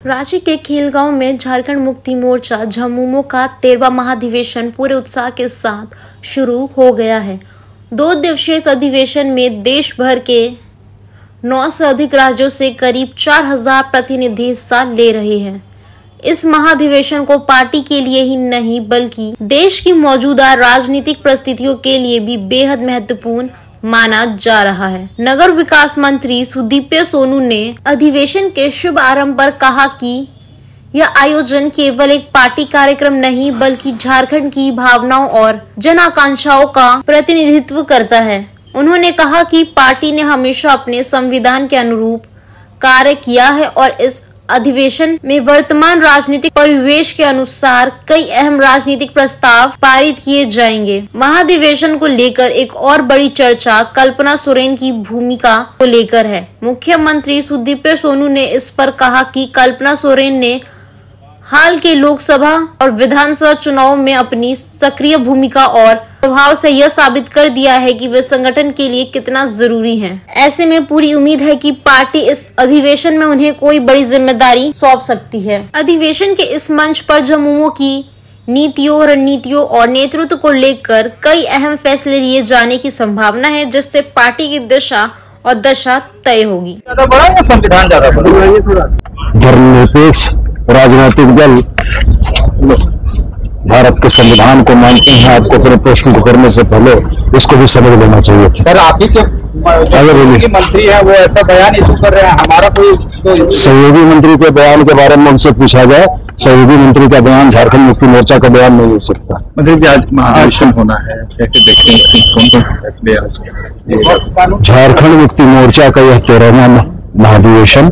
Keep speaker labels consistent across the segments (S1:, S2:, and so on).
S1: रांची के खेलगांव में झारखंड मुक्ति मोर्चा झमुमो का 13वां महाधिवेशन पूरे उत्साह के साथ शुरू हो गया है। 2 दिवसीय इस अधिवेशन में देश भर के 9 से अधिक राज्यों से करीब 4000 प्रतिनिधि हिस्सा ले रहे हैं। इस महाधिवेशन को पार्टी के लिए ही नहीं बल्कि देश की मौजूदा राजनीतिक परिस्थितियों के लिए भी बेहद महत्वपूर्ण माना जा रहा है। नगर विकास मंत्री सुदीप्य सोनू ने अधिवेशन के शुभ आरंभ पर कहा कि यह आयोजन केवल एक पार्टी कार्यक्रम नहीं बल्कि झारखंड की भावनाओं और जन आकांक्षाओं का प्रतिनिधित्व करता है। उन्होंने कहा कि पार्टी ने हमेशा अपने संविधान के अनुरूप कार्य किया है और इस अधिवेशन में वर्तमान राजनीतिक परिवेश के अनुसार कई अहम राजनीतिक प्रस्ताव पारित किए जाएंगे। महाधिवेशन को लेकर एक और बड़ी चर्चा कल्पना सोरेन की भूमिका को लेकर है। मुख्यमंत्री सुदीप्य सोनू ने इस पर कहा कि कल्पना सोरेन ने हाल के लोकसभा और विधानसभा चुनाव में अपनी सक्रिय भूमिका और प्रभाव से यह साबित कर दिया है कि वे संगठन के लिए कितना जरूरी हैं। ऐसे में पूरी उम्मीद है कि पार्टी इस अधिवेशन में उन्हें कोई बड़ी जिम्मेदारी सौंप सकती है। अधिवेशन के इस मंच पर झमुमो की नीतियों, रणनीतियों और नेतृत्व को लेकर कई अहम फैसले लिए जाने की संभावना है, जिससे पार्टी की दिशा और दशा तय होगी।
S2: ज्यादा बड़ा या संविधान ज्यादा बड़ा?
S3: धर्मनिरपेक्ष राजनीतिक दल भारत के संविधान को मानते हैं। आपको अपने प्रश्न को करने से पहले इसको भी समझ लेना चाहिए था।
S2: सर, आप ही के मंत्री हैं, वो ऐसा बयान इशू कर रहे हैं, हमारा कोई
S3: सहयोगी मंत्री के बयान के बारे में उनसे पूछा जाए। सहयोगी मंत्री का बयान झारखंड मुक्ति मोर्चा का बयान नहीं हो सकता।
S2: मंत्री जी, आज महाधिवेशन होना है, कैसे देखते हैं, कौन कौन से फैसले आज?
S3: झारखंड मुक्ति मोर्चा का यह 13वां महाधिवेशन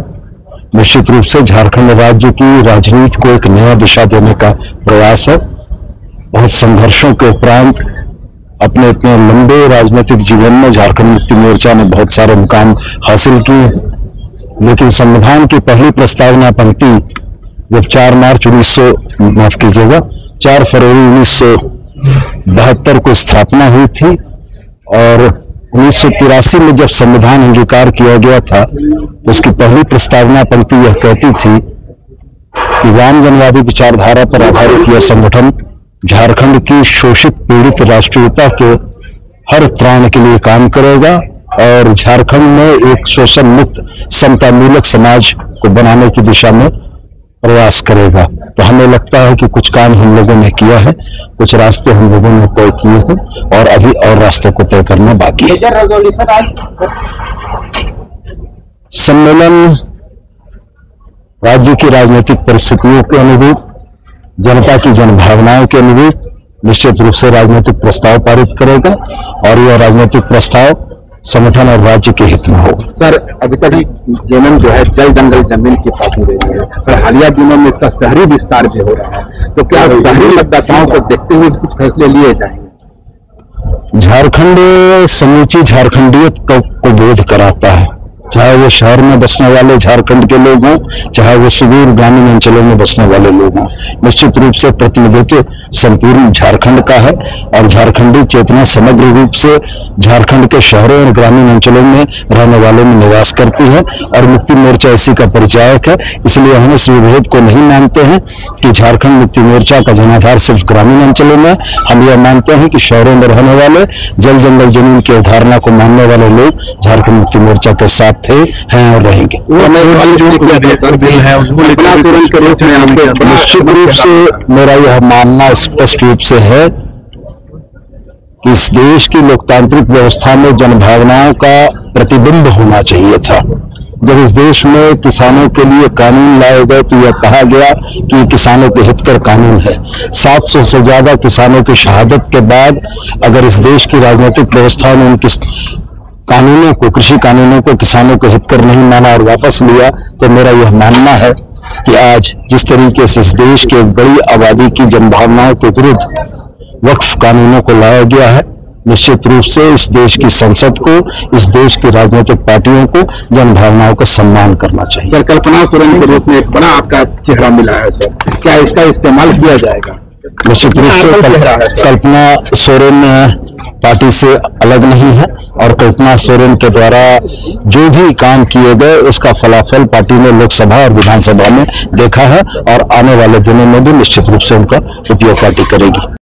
S3: निश्चित रूप से झारखंड राज्य की राजनीति को एक नया दिशा देने का प्रयास है। बहुत संघर्षों के उपरांत अपने इतने लंबे राजनीतिक जीवन में झारखंड मुक्ति मोर्चा ने बहुत सारे मुकाम हासिल किए, लेकिन संविधान की पहली प्रस्तावना पंक्ति जब 4 फरवरी 1972 को स्थापना हुई थी और 1983 में जब संविधान अंगीकार किया गया था तो उसकी पहली प्रस्तावना पंक्ति यह कहती थी कि वाम जनवादी विचारधारा पर आधारित यह संगठन झारखंड की शोषित पीड़ित राष्ट्रीयता के हर त्राण के लिए काम करेगा और झारखंड में एक शोषण मुक्त समतामूलक समाज को बनाने की दिशा में प्रयास करेगा। तो हमें लगता है कि कुछ काम हम लोगों ने किया है, कुछ रास्ते हम लोगों ने तय किए हैं और अभी और रास्तों को तय करना बाकी है। सम्मेलन राज्य की राजनीतिक परिस्थितियों के अनुरूप, जनता की जनभावनाओं के अनुरूप निश्चित रूप से राजनीतिक प्रस्ताव पारित करेगा और यह राजनीतिक प्रस्ताव संगठन और राज्य के हित में होगा।
S2: सर, अभी तक जेएमएम जो है जल जंगल जमीन की बात हो रही है और हालिया दिनों में इसका शहरी विस्तार भी हो रहा है, तो क्या शहरी मतदाताओं को देखते हुए कुछ फैसले लिए जाएंगे?
S3: झारखंड समूची झारखंडियत को बोध कराता है, चाहे वो शहर में बसने वाले झारखंड के लोग हों, चाहे वो सुदूर ग्रामीण अंचलों में बसने वाले लोग हों। निश्चित रूप से प्रतिनिधित्व संपूर्ण झारखंड का है और झारखंडी चेतना समग्र रूप से झारखंड के शहरों और ग्रामीण अंचलों में रहने वालों में निवास करती है और मुक्ति मोर्चा इसी का परिचायक है। इसलिए हम इस विभेद को नहीं मानते हैं कि झारखंड मुक्ति मोर्चा का जनाधार सिर्फ ग्रामीण अंचलों में। हम यह मानते हैं कि शहरों में रहने वाले जल जंगल जमीन की अवधारणा को मानने वाले लोग झारखंड मुक्ति मोर्चा के साथ थे, हैं और रहेंगे। निश्चित रूप से मेरा यह मानना स्पष्ट रूप से है कि इस देश की लोकतांत्रिक व्यवस्था में जनभावनाओं का प्रतिबिंब होना चाहिए था। जब इस देश में किसानों के लिए कानून लाए गए तो यह कहा गया कि किसानों के हितकर कानून है। 700 से ज्यादा किसानों की शहादत के बाद अगर इस देश की राजनीतिक व्यवस्था ने उनकी कानूनों को, कृषि कानूनों को किसानों के हितकर नहीं माना और वापस लिया, तो मेरा यह मानना है कि आज जिस तरीके से इस देश के एक बड़ी आबादी की जनभावनाओं के विरुद्ध वक्फ कानूनों को लाया गया है, निश्चित रूप से इस देश की संसद को, इस देश की राजनीतिक पार्टियों को जनभावनाओं का सम्मान करना चाहिए।
S2: सर, कल्पना सोरेन के रूप में एक बड़ा आपका चेहरा मिला है सर, क्या इसका इस्तेमाल किया जाएगा?
S3: निश्चित रूप से कल्पना सोरेन पार्टी से अलग नहीं है और कल्पना सोरेन के द्वारा जो भी काम किए गए उसका फलाफल पार्टी ने लोकसभा और विधानसभा में देखा है और आने वाले दिनों में भी निश्चित रूप से उनका उपयोग पार्टी करेगी।